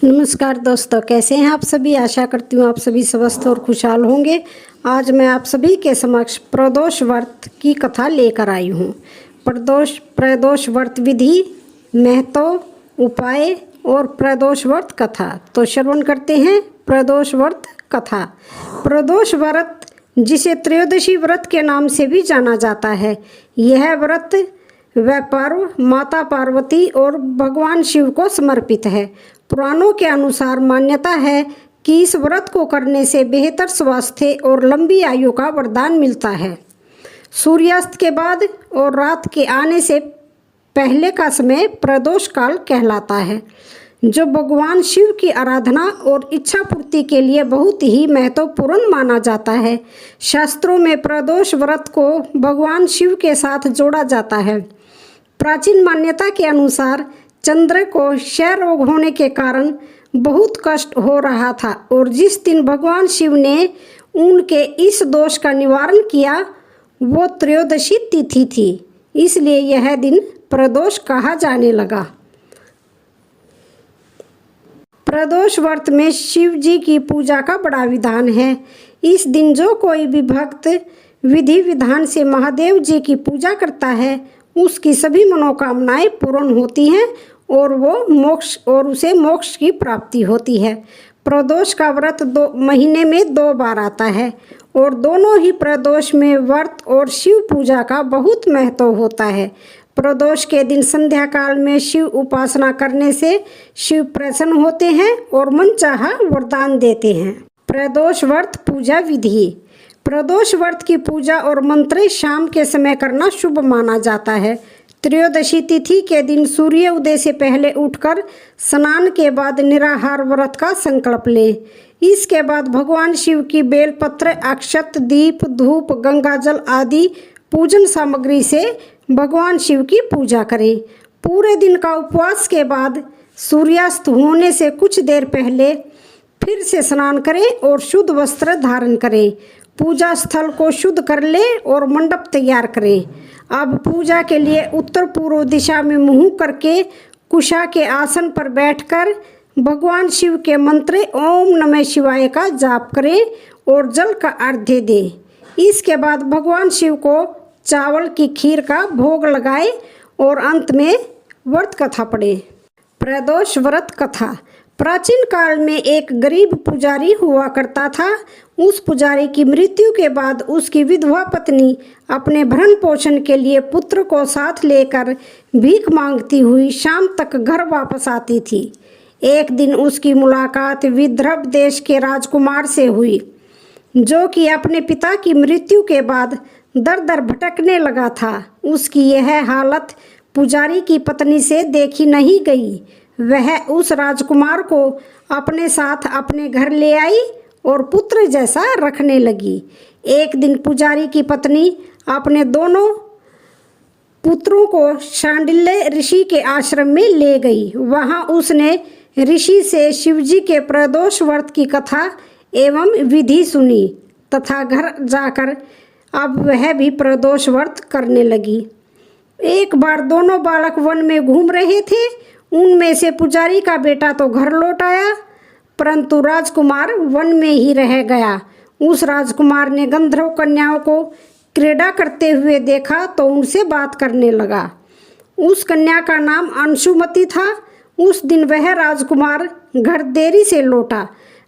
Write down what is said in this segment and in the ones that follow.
नमस्कार दोस्तों, कैसे हैं आप सभी। आशा करती हूँ आप सभी स्वस्थ और खुशहाल होंगे। आज मैं आप सभी के समक्ष प्रदोष व्रत की कथा लेकर आई हूँ। प्रदोष व्रत विधि, महत्व, उपाय और प्रदोष व्रत कथा। तो श्रवण करते हैं प्रदोष व्रत कथा। प्रदोष व्रत, जिसे त्रयोदशी व्रत के नाम से भी जाना जाता है, यह व्रत वह पर्व माता पार्वती और भगवान शिव को समर्पित है। पुराणों के अनुसार मान्यता है कि इस व्रत को करने से बेहतर स्वास्थ्य और लंबी आयु का वरदान मिलता है। सूर्यास्त के बाद और रात के आने से पहले का समय प्रदोष काल कहलाता है, जो भगवान शिव की आराधना और इच्छा पूर्ति के लिए बहुत ही महत्वपूर्ण माना जाता है। शास्त्रों में प्रदोष व्रत को भगवान शिव के साथ जोड़ा जाता है। प्राचीन मान्यता के अनुसार चंद्र को क्षय रोग होने के कारण बहुत कष्ट हो रहा था और जिस दिन भगवान शिव ने उनके इस दोष का निवारण किया वो त्रयोदशी तिथि थी, इसलिए यह दिन प्रदोष कहा जाने लगा। प्रदोष व्रत में शिव जी की पूजा का बड़ा विधान है। इस दिन जो कोई भी भक्त विधि विधान से महादेव जी की पूजा करता है, उसकी सभी मनोकामनाएं पूर्ण होती हैं और उसे मोक्ष की प्राप्ति होती है। प्रदोष का व्रत महीने में 2 बार आता है और दोनों ही प्रदोष में व्रत और शिव पूजा का बहुत महत्व होता है। प्रदोष के दिन संध्या काल में शिव उपासना करने से शिव प्रसन्न होते हैं और मनचाहा वरदान देते हैं। प्रदोष व्रत पूजा विधि। प्रदोष व्रत की पूजा और मंत्र शाम के समय करना शुभ माना जाता है। त्रयोदशी तिथि के दिन सूर्य उदय से पहले उठकर स्नान के बाद निराहार व्रत का संकल्प लें। इसके बाद भगवान शिव की बेलपत्र, अक्षत, दीप, धूप, गंगाजल आदि पूजन सामग्री से भगवान शिव की पूजा करें। पूरे दिन का उपवास के बाद सूर्यास्त होने से कुछ देर पहले फिर से स्नान करें और शुद्ध वस्त्र धारण करें। पूजा स्थल को शुद्ध कर लें और मंडप तैयार करें। अब पूजा के लिए उत्तर पूर्व दिशा में मुंह करके कुशा के आसन पर बैठकर भगवान शिव के मंत्र ओम नमः शिवाय का जाप करें और जल का अर्घ्य दें। इसके बाद भगवान शिव को चावल की खीर का भोग लगाएं और अंत में व्रत कथा पढ़ें। प्रदोष व्रत कथा। प्राचीन काल में एक गरीब पुजारी हुआ करता था। उस पुजारी की मृत्यु के बाद उसकी विधवा पत्नी अपने भरण पोषण के लिए पुत्र को साथ लेकर भीख मांगती हुई शाम तक घर वापस आती थी। एक दिन उसकी मुलाकात विदर्भ देश के राजकुमार से हुई, जो कि अपने पिता की मृत्यु के बाद दर दर भटकने लगा था। उसकी यह हालत पुजारी की पत्नी से देखी नहीं गई। वह उस राजकुमार को अपने साथ अपने घर ले आई और पुत्र जैसा रखने लगी। एक दिन पुजारी की पत्नी अपने दोनों पुत्रों को शांडिल्य ऋषि के आश्रम में ले गई। वहां उसने ऋषि से शिवजी के प्रदोष व्रत की कथा एवं विधि सुनी तथा घर जाकर अब वह भी प्रदोष व्रत करने लगी। एक बार दोनों बालक वन में घूम रहे थे। उनमें से पुजारी का बेटा तो घर लौट आया, परंतु राजकुमार वन में ही रह गया। उस राजकुमार ने गंधर्व कन्याओं को क्रीड़ा करते हुए देखा तो उनसे बात करने लगा। उस कन्या का नाम अंशुमति था। उस दिन वह राजकुमार घर देरी से लौटा।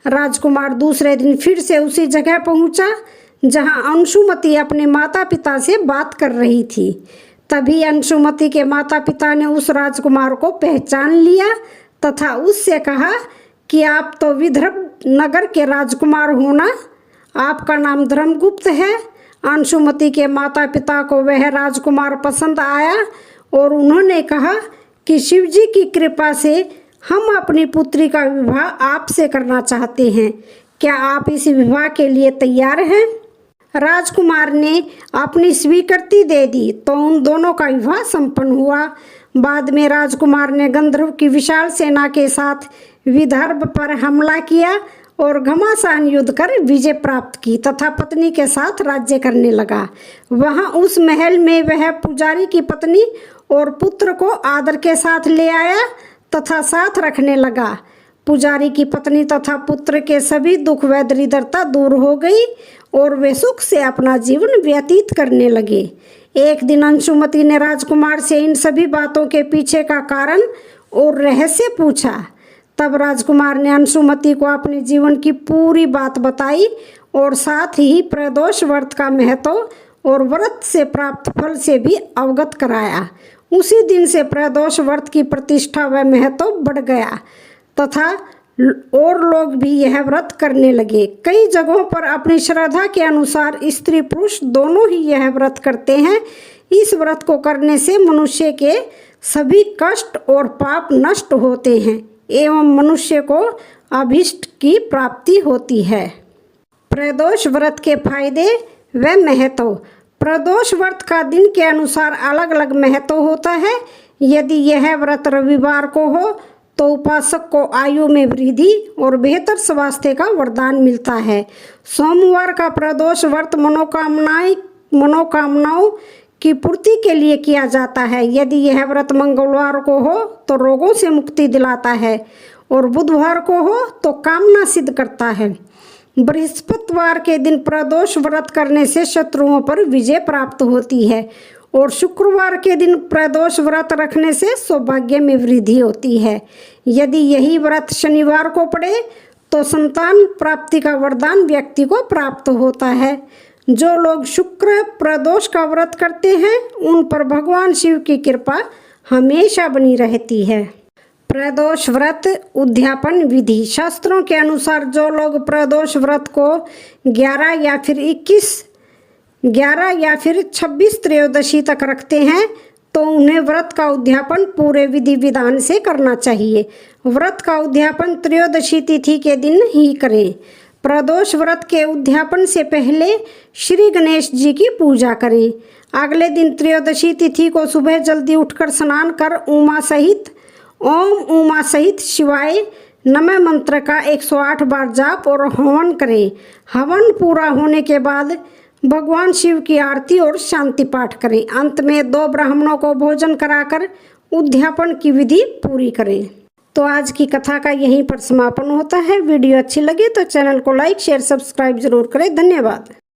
राजकुमार दूसरे दिन फिर से उसी जगह पहुंचा जहां अंशुमति अपने माता पिता से बात कर रही थी। तभी अंशुमति के माता पिता ने उस राजकुमार को पहचान लिया तथा उससे कहा कि आप तो विदर्भ नगर के राजकुमार हो ना, आपका नाम धर्मगुप्त है। अंशुमति के माता पिता को वह राजकुमार पसंद आया और उन्होंने कहा कि शिवजी की कृपा से हम अपनी पुत्री का विवाह आपसे करना चाहते हैं। क्या आप इस विवाह के लिए तैयार हैं? राजकुमार ने अपनी स्वीकृति दे दी तो उन दोनों का विवाह संपन्न हुआ। बाद में राजकुमार ने गंधर्व की विशाल सेना के साथ विदर्भ पर हमला किया और घमासान युद्ध कर विजय प्राप्त की तथा पत्नी के साथ राज्य करने लगा। वहां उस महल में वह पुजारी की पत्नी और पुत्र को आदर के साथ ले आया तथा साथ रखने लगा। पुजारी की पत्नी तथा पुत्र के सभी दुख व दरिद्रता दूर हो गई और वे सुख से अपना जीवन व्यतीत करने लगे। एक दिन अंशुमति ने राजकुमार से इन सभी बातों के पीछे का कारण और रहस्य पूछा। तब राजकुमार ने अंशुमति को अपने जीवन की पूरी बात बताई और साथ ही प्रदोष व्रत का महत्व और व्रत से प्राप्त फल से भी अवगत कराया। उसी दिन से प्रदोष व्रत की प्रतिष्ठा व महत्व बढ़ गया तथा और लोग भी यह व्रत करने लगे। कई जगहों पर अपनी श्रद्धा के अनुसार स्त्री पुरुष दोनों ही यह व्रत करते हैं। इस व्रत को करने से मनुष्य के सभी कष्ट और पाप नष्ट होते हैं एवं मनुष्य को अभीष्ट की प्राप्ति होती है। प्रदोष व्रत के फायदे व महत्व। प्रदोष व्रत का दिन के अनुसार अलग अलग महत्व होता है। यदि यह व्रत रविवार को हो तो उपासक को आयु में वृद्धि और बेहतर स्वास्थ्य का वरदान मिलता है। सोमवार का प्रदोष व्रत मनोकामनाओं की पूर्ति के लिए किया जाता है। यदि यह व्रत मंगलवार को हो तो रोगों से मुक्ति दिलाता है और बुधवार को हो तो कामना सिद्ध करता है। बृहस्पतिवार के दिन प्रदोष व्रत करने से शत्रुओं पर विजय प्राप्त होती है और शुक्रवार के दिन प्रदोष व्रत रखने से सौभाग्य में वृद्धि होती है। यदि यही व्रत शनिवार को पड़े तो संतान प्राप्ति का वरदान व्यक्ति को प्राप्त होता है। जो लोग शुक्र प्रदोष का व्रत करते हैं उन पर भगवान शिव की कृपा हमेशा बनी रहती है। प्रदोष व्रत उद्यापन विधि। शास्त्रों के अनुसार जो लोग प्रदोष व्रत को 11 या फिर 26 त्रयोदशी तक रखते हैं तो उन्हें व्रत का उद्यापन पूरे विधि विधान से करना चाहिए। व्रत का उद्यापन त्रयोदशी तिथि के दिन ही करें। प्रदोष व्रत के उद्यापन से पहले श्री गणेश जी की पूजा करें। अगले दिन त्रयोदशी तिथि को सुबह जल्दी उठकर स्नान कर ओम उमा सहित शिवाय नमः मंत्र का 108 बार जाप और हवन करें। हवन पूरा होने के बाद भगवान शिव की आरती और शांति पाठ करें। अंत में 2 ब्राह्मणों को भोजन कराकर उद्यापन की विधि पूरी करें। तो आज की कथा का यहीं पर समापन होता है। वीडियो अच्छी लगे तो चैनल को लाइक शेयर सब्सक्राइब जरूर करें। धन्यवाद।